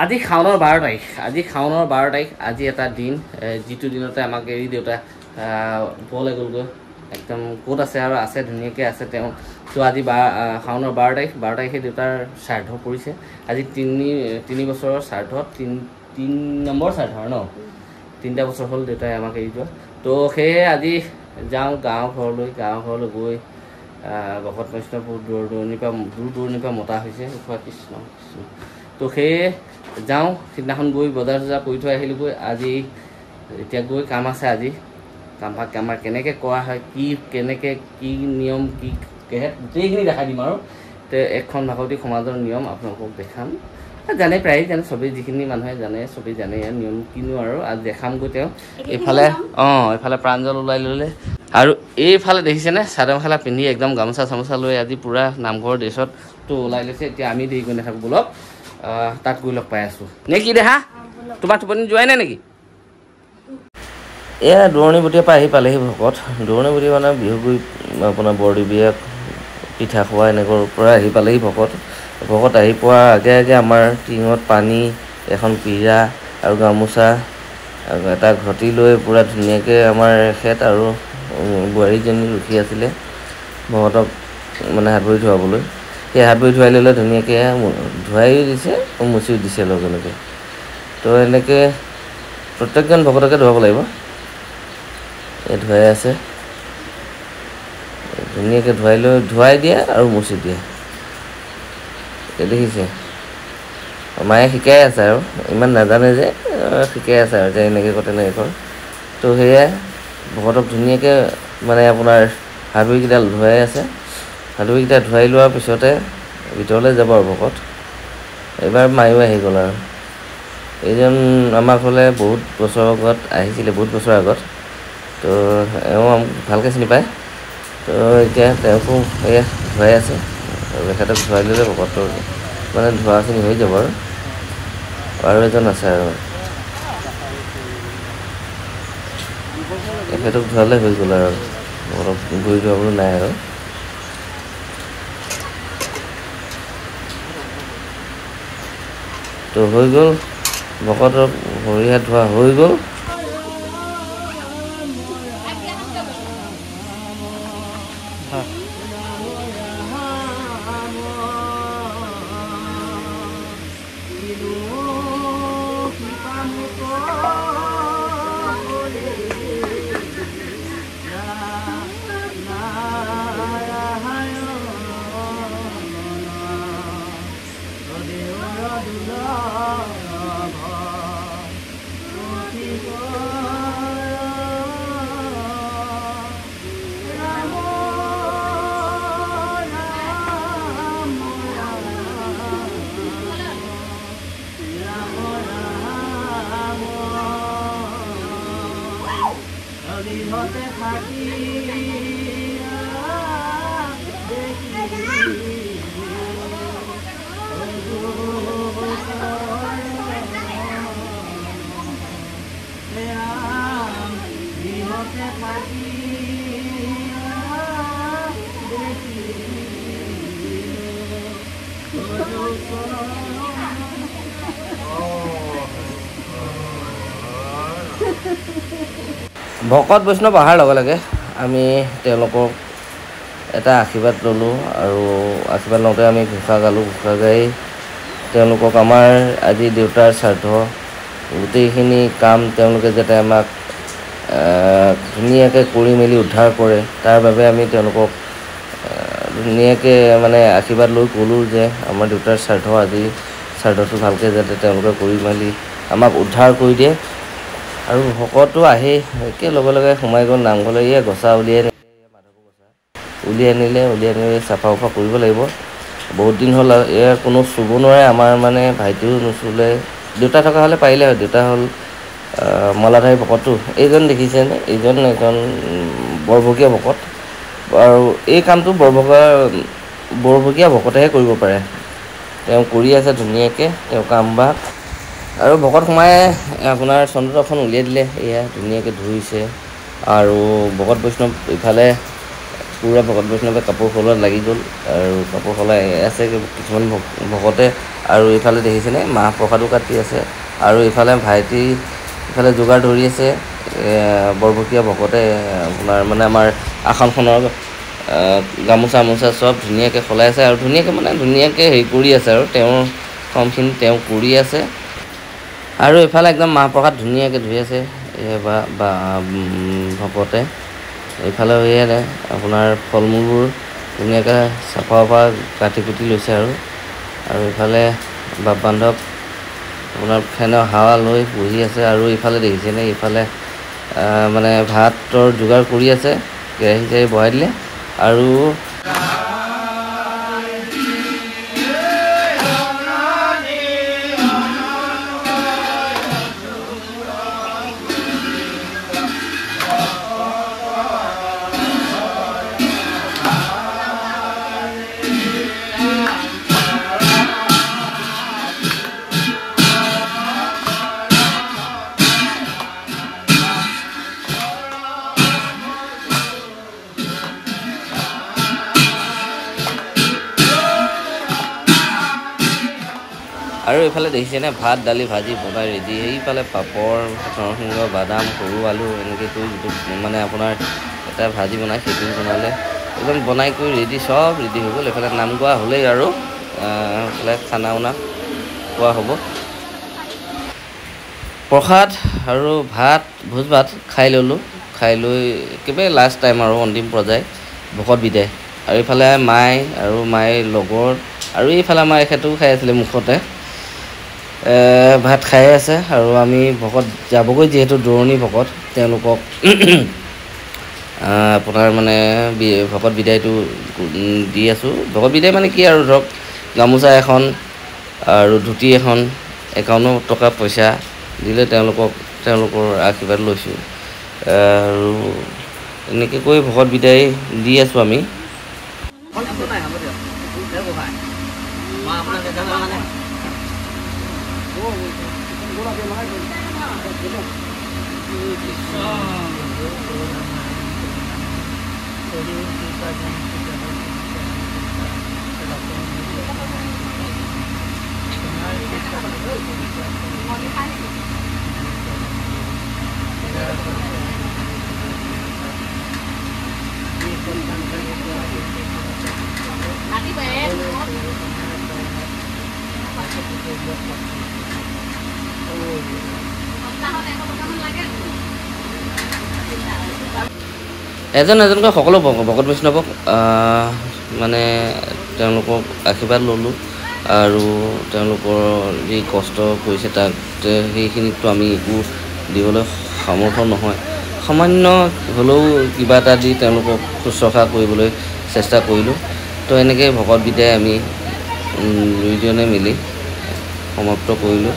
আজি শাওনৰ 12 তাৰিখ আজি শাওনৰ 12 তাৰিখ আজি এটা দিন যিটো দিনতে আমাক এৰি দেউতা বলে গ'লগৈ একদম ক'ত আছে আৰু আছে ধুনীয়াকৈ আছে তেওঁ তো আজি শাওনৰ 12 তাৰিখে দেউতাৰ শ্ৰাদ্ধ পৰিছে আজি 3 বছৰৰ শ্ৰাদ্ধ 3 নম্বৰ শ্ৰাদ্ধ ন 3টা বছৰ হ'ল দেউতাই আমাক এৰি যোৱা তো সেয়ে আজি যাওঁ গাঁও ঘৰলৈ গৈ ভকত বৈষ্ণৱ দূৰ দূৰণিৰ পৰা মতা হৈছে কৃষ্ণ কৃষ্ণ তো সেয়ে যাওঁ সিদিনাখন গৈ বজাৰ চজাৰ কৰি থৈ আহিলোগৈ আজি এতিয়া গৈ কাম আছে আজি কামভাগ আমাৰ কেনেকৈ কৰা হয় কেনেকৈ কি নিয়ম কি গোটেইখিনি দেখাই দিম আৰু তো এখন ভাগৱতী সমাজৰ নিয়ম আপোনালোকক দেখাম জানে প্ৰায় জানে চবেই যিখিনি মানুহে জানে চবেই জানে ইয়াৰ নিয়ম কিনো আৰু আজি দেখামগৈ তেওঁ এইফালে প্ৰাঞ্জল ওলাই ল'লে আৰু এইফালে দেখিছেনে চাদৰ মেখেলা পিন্ধি একদম গামোচা চামোচা লৈ আজি পূৰা নামঘৰৰ ড্ৰেছত তো ওলাই লৈছে এতিয়া আমি দেৰি কৰি নাথাকোঁ বলক তাত গৈ লগ পাই আছোঁ নে কি দেহা তোমাৰ টোপনি যোৱাই নাই নেকি এয়া দূৰণিবতীয়াৰ পৰা আহি পালেহি ভকত দূৰণিবতী মানে বিহুগুৰি আপোনাৰ বৰদেৱীয়াক পিঠা খোৱা এনেকুৱাৰ পৰা আহি পালেহি ভকত আহি পোৱাৰ আগে আমাৰ টিঙত পানী এখন পিৰা আৰু গামোচা আৰু এটা ঘটি লৈ পূৰা ধুনীয়াকৈ আমাৰ এখেত আৰু বোৱাৰীজনী ৰখি আছিলে ভকতক মানে হাত ভৰি ধুৱাবলৈ সেই হাত ভৰি ধুৱাই ল'লে ধুনীয়াকৈ ধুৱাইও দিছে মুচিও দিছে লগে লগে তো এনেকৈ প্ৰত্যেকজন ভকতকে ধুৱাব লাগিব এই ধুৱাই আছে ধুনীয়াকৈ ধুৱাই দিয়ে আৰু মুচি দিয়ে দেখিছে মায়ে শিকাই আছে আৰু ইমান নাজানে যে শিকাই আছে আৰু যে এনেকৈ কৰ তেনেকৈ কৰ তো সেয়াই ভকতক ধুনীয়াকৈ মানে আপোনাৰ হাত ভৰিকেইডাল ধুৱাই আছে হাত ভৰিকেইটা ধুৱাই লোৱাৰ পিছতে ভিতৰলৈ যাব আৰু ভকত এইবাৰ মায়ো আহি গ'ল আৰু এইজন আমাৰ ঘৰলৈ বহুত বছৰৰ আগত আহিছিলে বহুত বছৰ আগত তো এওঁ ভালকৈ চিনি পায় তো এতিয়া তেওঁকো এয়া ধুৱাই আছে আৰু এখেতক ধুৱাই ল'লে ভকতৰ মানে ধোৱাখিনি হৈ যাব আৰু এজন আছে আৰু এখেতক ধুৱালে হৈ গ'ল আৰু অলপ ভৰি ধুৱাবলৈ নাই আৰু তো হৈ গ'ল ভকতক ভৰি হাত ধোৱা হৈ গ'ল ভকত বৈষ্ণৱ অহাৰ লগে লগে আমি তেওঁলোকক এটা আশীৰ্বাদ ল'লোঁ আৰু আশীৰ্বাদ লওঁতে আমি ঘোষা গালোঁ ঘোষা গাই তেওঁলোকক আমাৰ আজি দেউতাৰ শ্ৰাদ্ধ গোটেইখিনি কাম তেওঁলোকে যাতে আমাক ধুনীয়াকৈ কৰি মেলি উদ্ধাৰ কৰে তাৰ বাবে আমি তেওঁলোকক ধুনীয়াকৈ মানে আশীৰ্বাদ লৈ ক'লোঁ যে আমাৰ দেউতাৰ শ্ৰাদ্ধ আজি শ্ৰাদ্ধটো ভালকৈ যাতে তেওঁলোকে কৰি মেলি আমাক উদ্ধাৰ কৰি দিয়ে আৰু ভকতো আহি একে লগে লগে সোমাই গ'ল নামঘৰলৈ এয়া গছা উলিয়াই আনিলে চাফা কৰিব লাগিব বহুত দিন হ'ল এয়া কোনো চুব নোৱাৰে আমাৰ মানে ভাইটিও নুচুলে দেউতা থকা হ'লে পাৰিলে হয় দেউতা হ'ল মলাধাৰী ভকতটো এইজন দেখিছেনে এইজন এজন বৰভগীয়া ভকত আৰু এই কামটো বৰভগীয়া ভকতেহে কৰিব পাৰে তেওঁ কৰি আছে ধুনীয়াকৈ তেওঁ কামভাগ আৰু ভকত সোমাই আপোনাৰ চন্দ্ৰখন উলিয়াই দিলে এয়া ধুনীয়াকৈ ধুইছে আৰু ভকত বৈষ্ণৱ ইফালে পুৰা ভকত বৈষ্ণৱে কাপোৰ সলোৱাত লাগি গ'ল আৰু কাপোৰ সলাই আছে কিছুমান ভকতে আৰু ইফালে দেখিছেনে মাহ প্ৰসাদো কাটি আছে আৰু ইফালে ভাইটি ইফালে যোগাৰ ধৰি আছে বৰভকীয়া ভকতে আপোনাৰ মানে আমাৰ আসনখনৰ গামোচা চব ধুনীয়াকৈ সলাই আছে আৰু ধুনীয়াকৈ হেৰি কৰি আছে আৰু তেওঁৰ কামখিনি তেওঁ কৰি আছে আৰু ইফালে একদম মাহ প্ৰসাদ ধুনীয়াকৈ ধুই আছে ভকতে এইফালে এয়াৰে আপোনাৰ ফল মূলবোৰ ধুনীয়াকৈ চাফা কাটি কুটি লৈছে আৰু ইফালে বাপ বান্ধৱ আপোনাৰ ফেনৰ হাৱা লৈ বহি আছে আৰু ইফালে দেখিছেনে ইফালে মানে ভাতৰ যোগাৰ কৰি আছে কেৰাহী চেৰাহী বহাই দিলে আৰু এইফালে দেখিছেনে ভাত দালি ভাজি বনাই ৰেডি এইফালে পাপৰ নৰসিংহ বাদাম সৰু আলু এনেকৈ কৰি যিটো মানে আপোনাৰ এটা ভাজি বনাই সেইটো বনালে একদম বনাই কৰি ৰেডি চব ৰেডি হৈ গ'ল এইফালে নাম গোৱা হ'লেই আৰু এইফালে খানা উনা খোৱা হ'ব প্ৰসাদ আৰু ভোজ ভাত খাই ল'লোঁ খাই লৈ একেবাৰে লাষ্ট টাইম আৰু অন্তিম পৰ্যায় ভকত বিদায় আৰু এইফালে মায়ে লগৰ আৰু এইফালে আমাৰ এখেতেও খাই আছিলে মুখতে ভাত খাই আছে আৰু আমি ভকত যাবগৈ যিহেতু দূৰণি ভকত তেওঁলোকক আপোনাৰ মানে ভকত বিদায়টো দি আছোঁ ভকত বিদায় মানে কি আৰু ধৰক গামোচা এখন আৰু ধুতি এখন 51 টকা পইচা দিলে তেওঁলোকৰ আশীৰ্বাদ লৈছোঁ আৰু এনেকৈ কৈ ভকত বিদায় দি আছোঁ আমি এজনকৈ সকলো ভকত বৈষ্ণৱক মানে তেওঁলোকক আশীৰ্বাদ ল'লোঁ আৰু তেওঁলোকৰ যি কষ্ট কৰিছে তাত সেইখিনিতো আমি একো দিবলৈ সামৰ্থ নহয় সামান্য হ'লেও কিবা এটা দি তেওঁলোকক শুশ্ৰূষা কৰিবলৈ চেষ্টা কৰিলোঁ তো এনেকৈ ভকত বিদায় আমি দুইজনে মিলি সমাপ্ত কৰিলোঁ